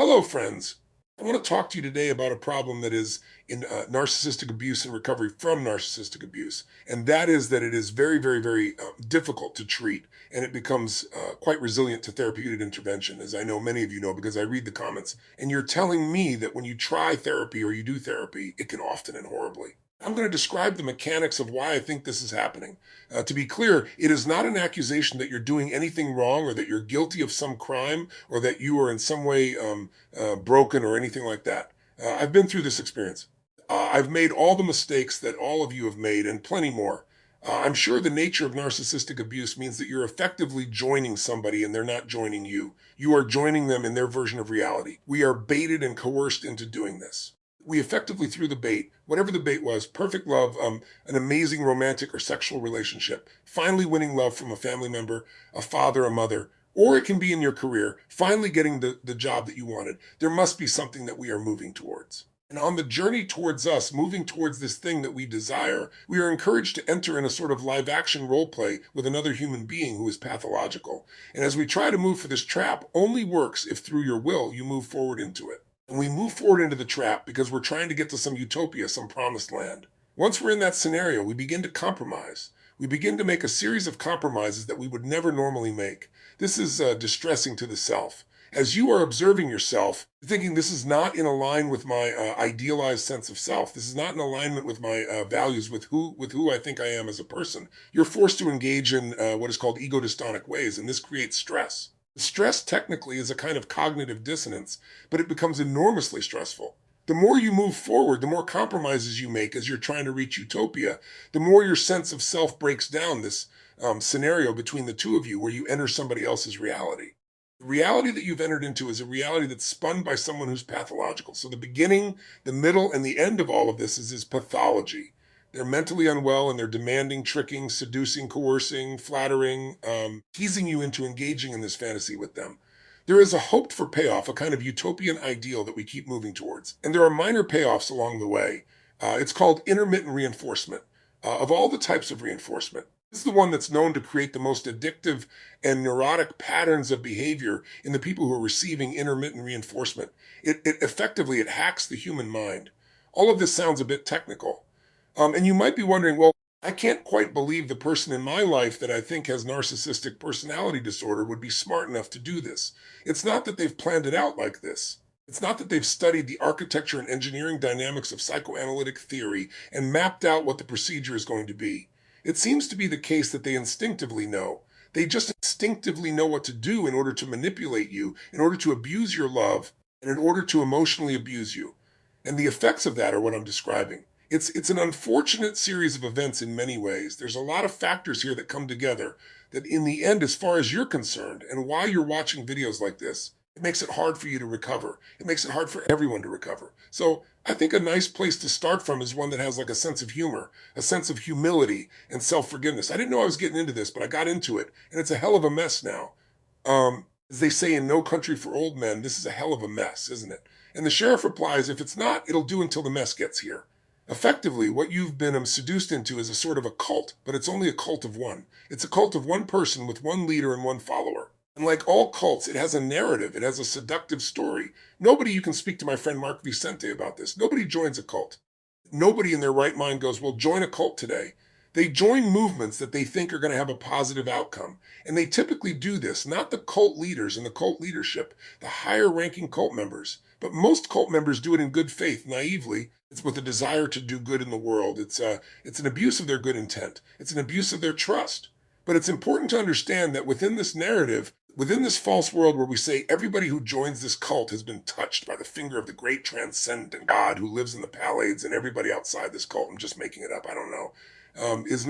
Hello, friends. I want to talk to you today about a problem that is in narcissistic abuse and recovery from narcissistic abuse. And that is that it is very difficult to treat, and it becomes quite resilient to therapeutic intervention, as I know many of you know because I read the comments. And you're telling me that when you try therapy or you do therapy, it can often end horribly. I'm going to describe the mechanics of why I think this is happening. To be clear, it is not an accusation that you're doing anything wrong or that you're guilty of some crime or that you are in some way broken or anything like that. I've been through this experience. I've made all the mistakes that all of you have made and plenty more. I'm sure the nature of narcissistic abuse means that you're effectively joining somebody and they're not joining you. You are joining them in their version of reality. We are baited and coerced into doing this. We effectively threw the bait, whatever the bait was, perfect love, an amazing romantic or sexual relationship, finally winning love from a family member, a father, a mother, or it can be in your career, finally getting the job that you wanted. There must be something that we are moving towards. And on the journey towards us, moving towards this thing that we desire, we are encouraged to enter in a sort of live action role play with another human being who is pathological. And as we try to move for this trap, only works if through your will you move forward into it. And we move forward into the trap because we're trying to get to some utopia, some promised land. Once we're in that scenario, we begin to compromise. We begin to make a series of compromises that we would never normally make. This is distressing to the self. As you are observing yourself, thinking this is not in line with my idealized sense of self, this is not in alignment with my values, with who I think I am as a person, you're forced to engage in what is called ego dystonic ways, and this creates stress. Stress technically is a kind of cognitive dissonance, but it becomes enormously stressful. The more you move forward, the more compromises you make as you're trying to reach utopia, the more your sense of self breaks down this scenario between the two of you where you enter somebody else's reality. The reality that you've entered into is a reality that's spun by someone who's pathological. So the beginning, the middle, and the end of all of this is pathology. They're mentally unwell and they're demanding, tricking, seducing, coercing, flattering, teasing you into engaging in this fantasy with them. There is a hoped for payoff, a kind of utopian ideal that we keep moving towards. And there are minor payoffs along the way. It's called intermittent reinforcement. Of all the types of reinforcement, this is the one that's known to create the most addictive and neurotic patterns of behavior in the people who are receiving intermittent reinforcement. It effectively, it hacks the human mind. All of this sounds a bit technical. And you might be wondering, well, I can't quite believe the person in my life that I think has narcissistic personality disorder would be smart enough to do this. It's not that they've planned it out like this. It's not that they've studied the architecture and engineering dynamics of psychoanalytic theory and mapped out what the procedure is going to be. It seems to be the case that they instinctively know. They just instinctively know what to do in order to manipulate you, in order to abuse your love, and in order to emotionally abuse you. And the effects of that are what I'm describing. It's an unfortunate series of events in many ways. There's a lot of factors here that come together that in the end, as far as you're concerned, and while you're watching videos like this, it makes it hard for you to recover. It makes it hard for everyone to recover. So I think a nice place to start from is one that has like a sense of humor, a sense of humility and self-forgiveness. I didn't know I was getting into this, but I got into it, and it's a hell of a mess now. As they say in No Country for Old Men, this is a hell of a mess, isn't it? And the sheriff replies, if it's not, it'll do until the mess gets here. Effectively, what you've been seduced into is a sort of a cult, but it's only a cult of one. It's a cult of one person with one leader and one follower. And like all cults, it has a narrative. It has a seductive story. You can speak to my friend Mark Vicente about this. Nobody joins a cult. Nobody in their right mind goes, well, join a cult today. They join movements that they think are going to have a positive outcome. And they typically do this, not the cult leaders and the cult leadership, the higher ranking cult members. But most cult members do it in good faith, naively. It's with a desire to do good in the world. It's an abuse of their good intent. It's an abuse of their trust. But it's important to understand that within this narrative, within this false world where we say everybody who joins this cult has been touched by the finger of the great transcendent God who lives in the Pallades, and everybody outside this cult, I'm just making it up, I don't know, is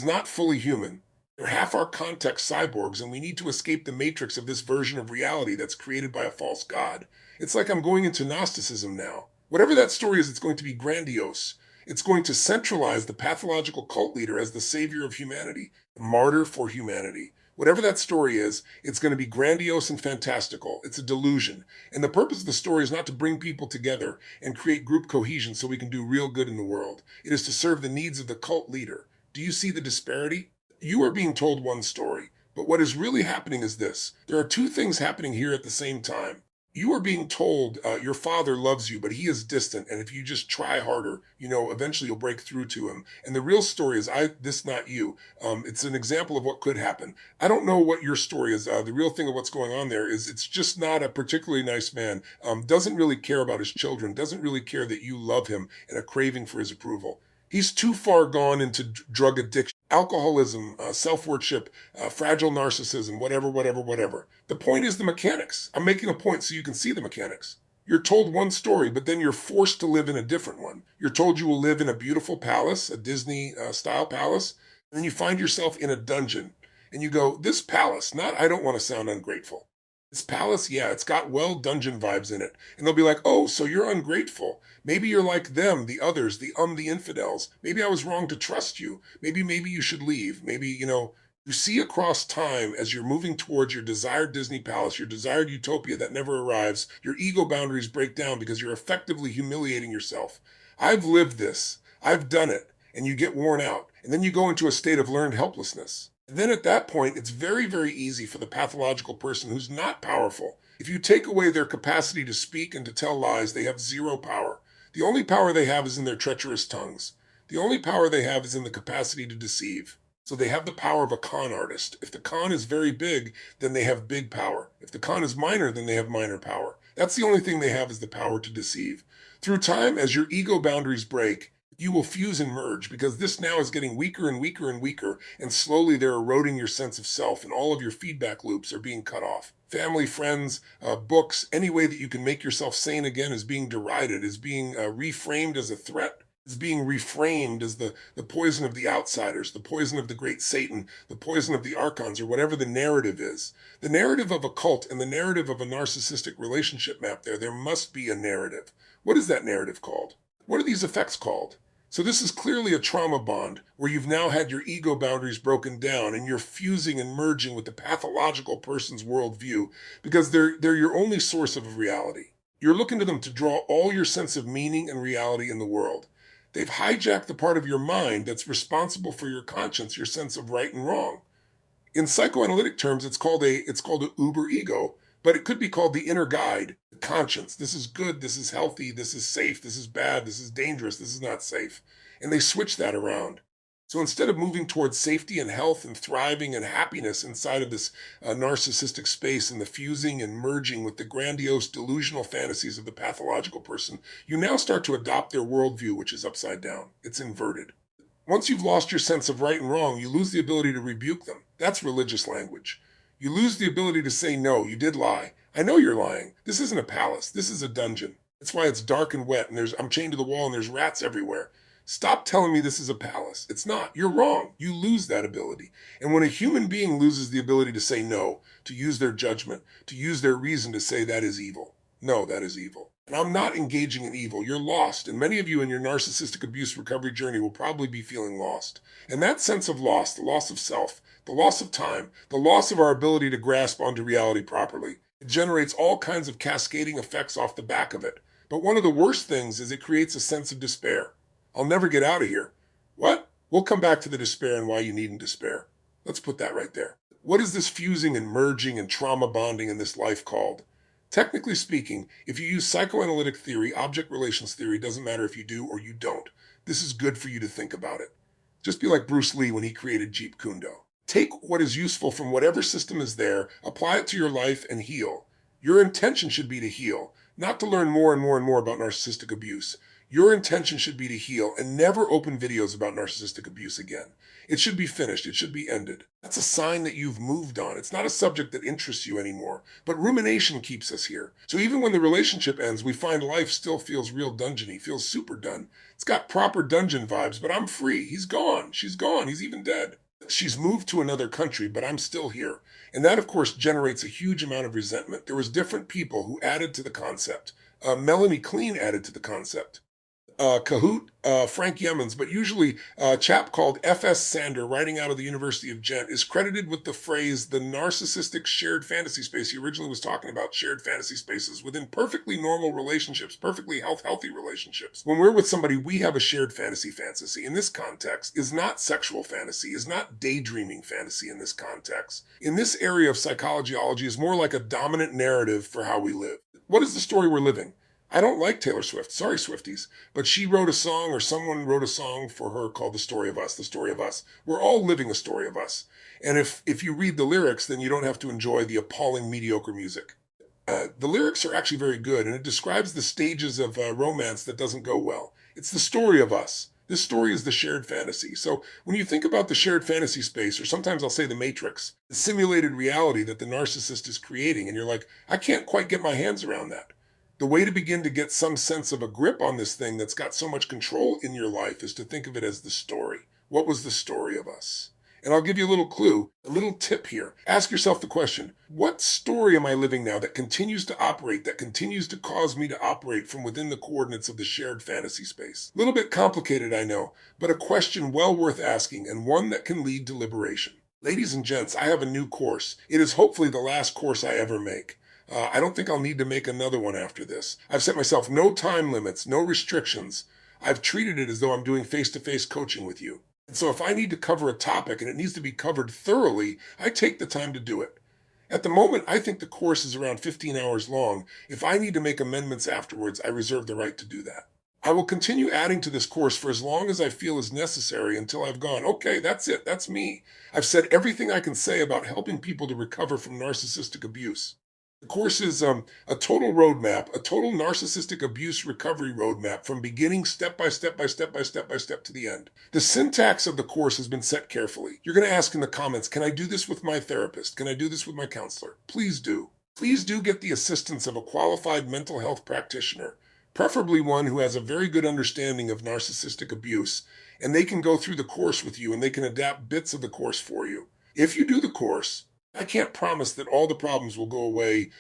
not fully human. They're half our context cyborgs, and we need to escape the matrix of this version of reality that's created by a false God. It's like I'm going into Gnosticism now. Whatever that story is, it's going to be grandiose. It's going to centralize the pathological cult leader as the savior of humanity, the martyr for humanity. Whatever that story is, it's going to be grandiose and fantastical. It's a delusion. And the purpose of the story is not to bring people together and create group cohesion so we can do real good in the world. It is to serve the needs of the cult leader. Do you see the disparity? You are being told one story, but what is really happening is this. There are two things happening here at the same time. You are being told your father loves you, but he is distant. And if you just try harder, eventually you'll break through to him. And the real story is this, not you. It's an example of what could happen. I don't know what your story is. The real thing of what's going on there is it's just not a particularly nice man. Doesn't really care about his children. Doesn't really care that you love him and a craving for his approval. He's too far gone into drug addiction, alcoholism, self-worship, fragile narcissism, whatever. The point is the mechanics. I'm making a point so you can see the mechanics. You're told one story, but then you're forced to live in a different one. You're told you will live in a beautiful palace, a Disney-style palace, and then you find yourself in a dungeon. And you go, this palace, I don't want to sound ungrateful. This palace, yeah, it's got dungeon vibes in it. And they'll be like, oh, so you're ungrateful. Maybe you're like them, the others, the infidels. Maybe I was wrong to trust you. Maybe you should leave. Maybe, you see across time as you're moving towards your desired Disney palace, your desired utopia that never arrives, your ego boundaries break down because you're effectively humiliating yourself. I've lived this. I've done it. And you get worn out. And then you go into a state of learned helplessness. And then at that point, it's very, very easy for the pathological person who's not powerful. If you take away their capacity to speak and to tell lies, they have zero power. The only power they have is in their treacherous tongues. The only power they have is in the capacity to deceive. So they have the power of a con artist. If the con is very big, then they have big power. If the con is minor, then they have minor power. That's the only thing they have is the power to deceive. Through time, as your ego boundaries break, you will fuse and merge because this now is getting weaker and weaker and weaker, and slowly they're eroding your sense of self and all of your feedback loops are being cut off. Family, friends, books, any way that you can make yourself sane again is being derided, is being reframed as a threat, is being reframed as the poison of the outsiders, the poison of the great Satan, the poison of the archons, or whatever the narrative is. The narrative of a cult and the narrative of a narcissistic relationship map there must be a narrative. What is that narrative called? What are these effects called? So this is clearly a trauma bond where you've now had your ego boundaries broken down and you're fusing and merging with the pathological person's worldview because they're your only source of reality. You're looking to them to draw all your sense of meaning and reality in the world. They've hijacked the part of your mind that's responsible for your conscience, your sense of right and wrong. In psychoanalytic terms, it's called a uber ego, but it could be called the inner guide, the conscience. This is good, this is healthy, this is safe, this is bad, this is dangerous, this is not safe. And they switch that around. So instead of moving towards safety and health and thriving and happiness inside of this narcissistic space and the fusing and merging with the grandiose delusional fantasies of the pathological person, you now start to adopt their worldview, which is upside down. It's inverted. Once you've lost your sense of right and wrong, you lose the ability to rebuke them. That's religious language. You lose the ability to say, no, you did lie. I know you're lying. This isn't a palace. This is a dungeon. That's why it's dark and wet and I'm chained to the wall and there's rats everywhere. Stop telling me this is a palace. It's not. You're wrong. You lose that ability. And when a human being loses the ability to say no, to use their judgment, to use their reason to say that is evil. No, that is evil. And I'm not engaging in evil. You're lost. And many of you in your narcissistic abuse recovery journey will probably be feeling lost. And that sense of loss, the loss of self, the loss of time, the loss of our ability to grasp onto reality properly, it generates all kinds of cascading effects off the back of it. But one of the worst things is it creates a sense of despair. I'll never get out of here. What? We'll come back to the despair and why you needn't despair. Let's put that right there. What is this fusing and merging and trauma bonding in this life called? Technically speaking, if you use psychoanalytic theory, object relations theory, doesn't matter if you do or you don't. This is good for you to think about it. Just be like Bruce Lee when he created Jeet Kune Do. Take what is useful from whatever system is there, apply it to your life, and heal. Your intention should be to heal, not to learn more and more and more about narcissistic abuse. Your intention should be to heal and never open videos about narcissistic abuse again. It should be finished. It should be ended. That's a sign that you've moved on. It's not a subject that interests you anymore, but rumination keeps us here. So even when the relationship ends, we find life still feels real dungeony, feels super done. It's got proper dungeon vibes, but I'm free. He's gone. She's gone. He's even dead. She's moved to another country, but I'm still here. And that, of course, generates a huge amount of resentment. There was different people who added to the concept. Melanie Clean added to the concept. Kahoot, Frank Yemens, but usually a chap called F.S. Sander, writing out of the University of Ghent, is credited with the phrase, the narcissistic shared fantasy space. He originally was talking about shared fantasy spaces within perfectly normal relationships, perfectly healthy relationships. When we're with somebody, we have a shared fantasy. In this context is not sexual fantasy, is not daydreaming fantasy in this context. In this area of psychology is more like a dominant narrative for how we live. What is the story we're living? I don't like Taylor Swift. Sorry, Swifties. But she wrote a song, or someone wrote a song for her called The Story of Us, The Story of Us. We're all living a story of us. And if you read the lyrics, then you don't have to enjoy the appalling mediocre music. The lyrics are actually very good, and it describes the stages of romance that doesn't go well. It's the story of us. This story is the shared fantasy. So when you think about the shared fantasy space, or sometimes I'll say the matrix, the simulated reality that the narcissist is creating, and you're like, I can't quite get my hands around that. The way to begin to get some sense of a grip on this thing that's got so much control in your life is to think of it as the story. What was the story of us? And I'll give you a little clue, a little tip here. Ask yourself the question, what story am I living now that continues to operate, that continues to cause me to operate from within the coordinates of the shared fantasy space? A little bit complicated, I know, but a question well worth asking, and one that can lead to liberation. Ladies and gents, I have a new course. It is hopefully the last course I ever make. I don't think I'll need to make another one after this. I've set myself no time limits, no restrictions. I've treated it as though I'm doing face-to-face coaching with you. And so if I need to cover a topic and it needs to be covered thoroughly, I take the time to do it. At the moment, I think the course is around 15 hours long. If I need to make amendments afterwards, I reserve the right to do that. I will continue adding to this course for as long as I feel is necessary until I've gone, okay, that's it, that's me. I've said everything I can say about helping people to recover from narcissistic abuse. The course is a total roadmap, a total narcissistic abuse recovery roadmap from beginning step by step to the end. The syntax of the course has been set carefully. You're going to ask in the comments, can I do this with my therapist? Can I do this with my counselor? Please do. Please do get the assistance of a qualified mental health practitioner, preferably one who has a very good understanding of narcissistic abuse, and they can go through the course with you and they can adapt bits of the course for you. If you do the course, I can't promise that all the problems will go away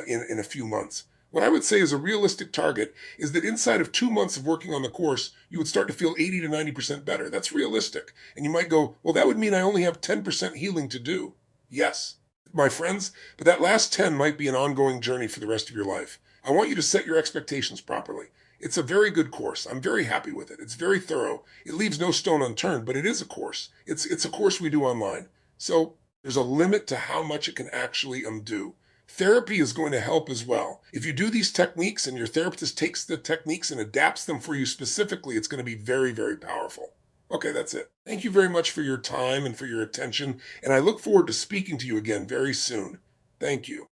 in a few months. What I would say is a realistic target is that inside of 2 months of working on the course, you would start to feel 80 to 90% better. That's realistic. And you might go, well, that would mean I only have 10% healing to do. Yes, my friends, but that last 10 might be an ongoing journey for the rest of your life. I want you to set your expectations properly. It's a very good course. I'm very happy with it. It's very thorough. It leaves no stone unturned, but it is a course. It's a course we do online. So there's a limit to how much it can actually undo. Therapy is going to help as well. If you do these techniques and your therapist takes the techniques and adapts them for you specifically, it's going to be very, very powerful. Okay, that's it. Thank you very much for your time and for your attention, and I look forward to speaking to you again very soon. Thank you.